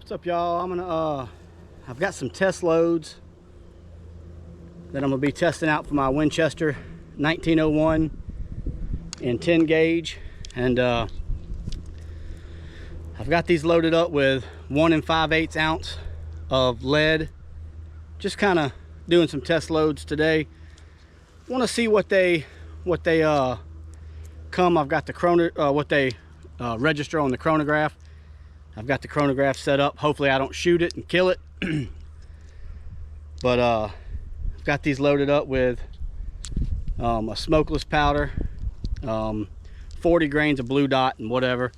What's up, y'all? I've got some test loads that I'm gonna be testing out for my Winchester 1901 in 10 gauge, and I've got these loaded up with 1 5/8 ounce of lead. Just kind of doing some test loads today. Want to see what they come. I've got the what they register on the chronograph. I've got the chronograph set up. Hopefully I don't shoot it and kill it. But I've got these loaded up with a smokeless powder, 40 grains of blue dot and whatever,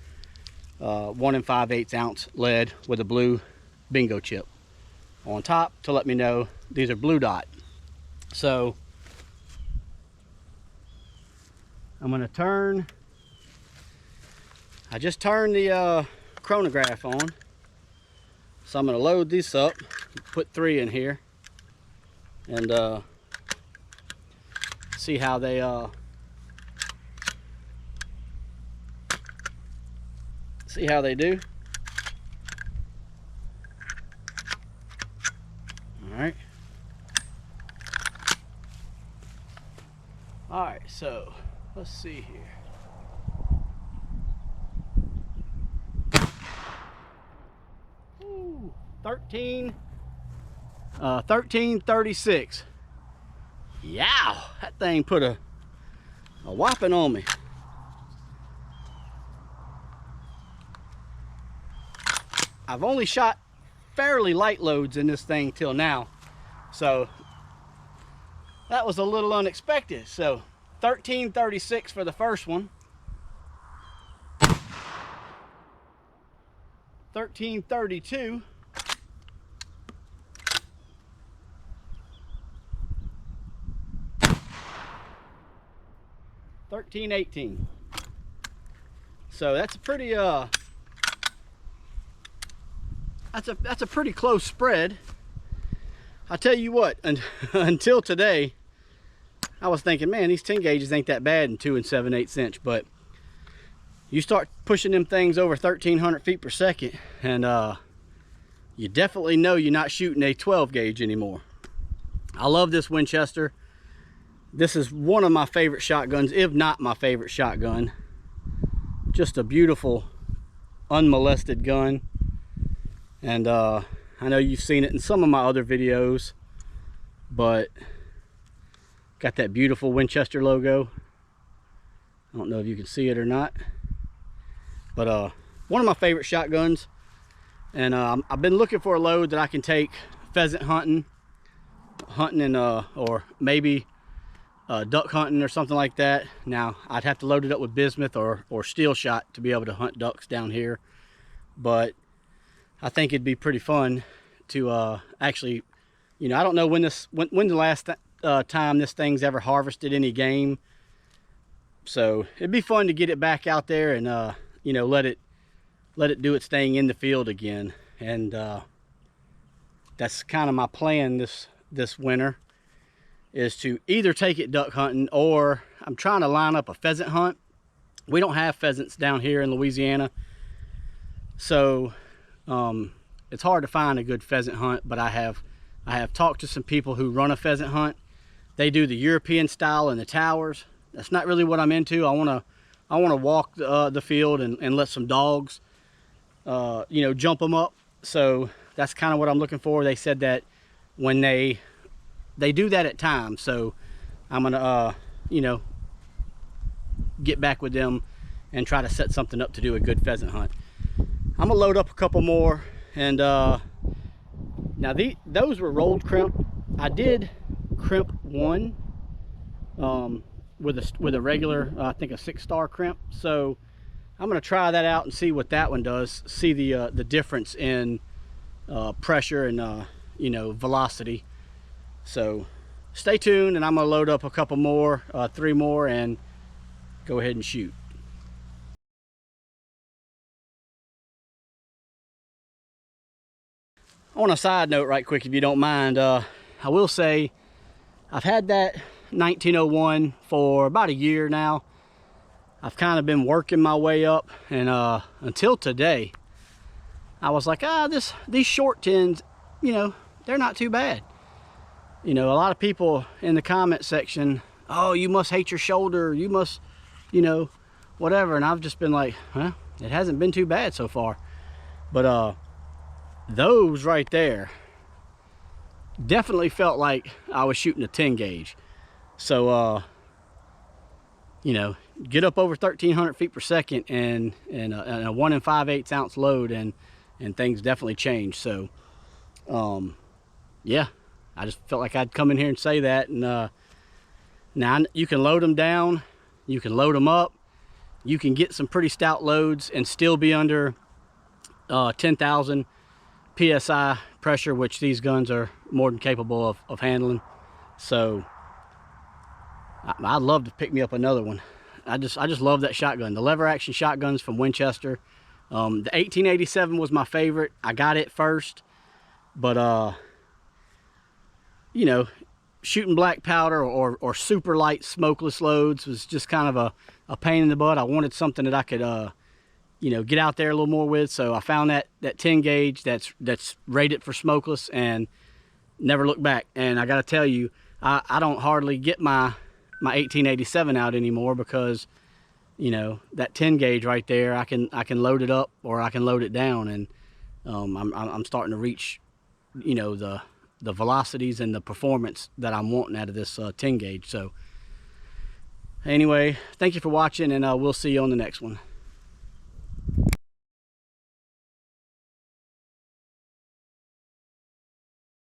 1 5/8 ounce lead with a blue bingo chip on top to let me know these are blue dot. So I'm gonna turn, I just turned the chronograph on, so I'm gonna load this up, put 3 in here, and see how they do. All right, so let's see here. Ooh, 1336. Yow, that thing put a whopping on me. I've only shot fairly light loads in this thing till now, so that was a little unexpected. So 1336 for the first one, 1332, 1318. So that's a pretty that's a pretty close spread. I tell you what, until today, I was thinking, man, these 10 gauges ain't that bad in 2 7/8 inch, but you start pushing them things over 1,300 feet per second, and you definitely know you're not shooting a 12 gauge anymore. I love this Winchester. This is one of my favorite shotguns, if not my favorite shotgun. Just a beautiful, unmolested gun. And I know you've seen it in some of my other videos, but got that beautiful Winchester logo. I don't know if you can see it or not, but one of my favorite shotguns. And I've been looking for a load that I can take pheasant hunting and or maybe duck hunting or something like that. Now I'd have to load it up with bismuth or steel shot to be able to hunt ducks down here, but I think it'd be pretty fun to actually, you know, I don't know when the last time this thing's ever harvested any game, so it'd be fun to get it back out there and you know, let it do its thing in the field again. And that's kind of my plan this winter, is to either take it duck hunting, or I'm trying to line up a pheasant hunt. We don't have pheasants down here in Louisiana, so it's hard to find a good pheasant hunt. But I have talked to some people who run a pheasant hunt. They do the European style in the towers. That's not really what I'm into. I want to walk the field and let some dogs you know, jump them up. So that's kind of what I'm looking for. They said that when they do that at times, so I'm gonna you know, get back with them and try to set something up to do a good pheasant hunt. I'm gonna load up a couple more, and now those were rolled crimp. I did crimp one with a regular I think a 6-star crimp, so I'm gonna try that out and see what that one does, see the difference in pressure and you know, velocity. So stay tuned, and I'm gonna load up a couple more, 3 more, and go ahead and shoot. On a side note right quick, if you don't mind, I will say I've had that 1901 for about a year now. I've kind of been working my way up, and until today I was like, these short tins, you know, they're not too bad. You know, a lot of people in the comment section, oh, you must hate your shoulder, you must, you know, whatever. And I've just been like, huh, it hasn't been too bad so far. But those right there definitely felt like I was shooting a 10 gauge. So you know, get up over 1,300 feet per second and a 1 5/8 ounce load, and things definitely change. So yeah, I just felt like I'd come in here and say that. And now you can load them down, you can load them up, you can get some pretty stout loads and still be under 10,000 psi pressure, which these guns are more than capable of handling. So I'd love to pick me up another one. I just love that shotgun. The lever action shotguns from Winchester. The 1887 was my favorite. I got it first, but you know, shooting black powder or super light smokeless loads was just kind of a pain in the butt. I wanted something that I could you know, get out there a little more with. So I found that 10 gauge that's rated for smokeless, and never looked back. And I got to tell you, I don't hardly get my 1887 out anymore, because you know, that 10 gauge right there, I can load it up or I can load it down, and I'm starting to reach, you know, the velocities and the performance that I'm wanting out of this 10 gauge. So anyway, thank you for watching, and we'll see you on the next one.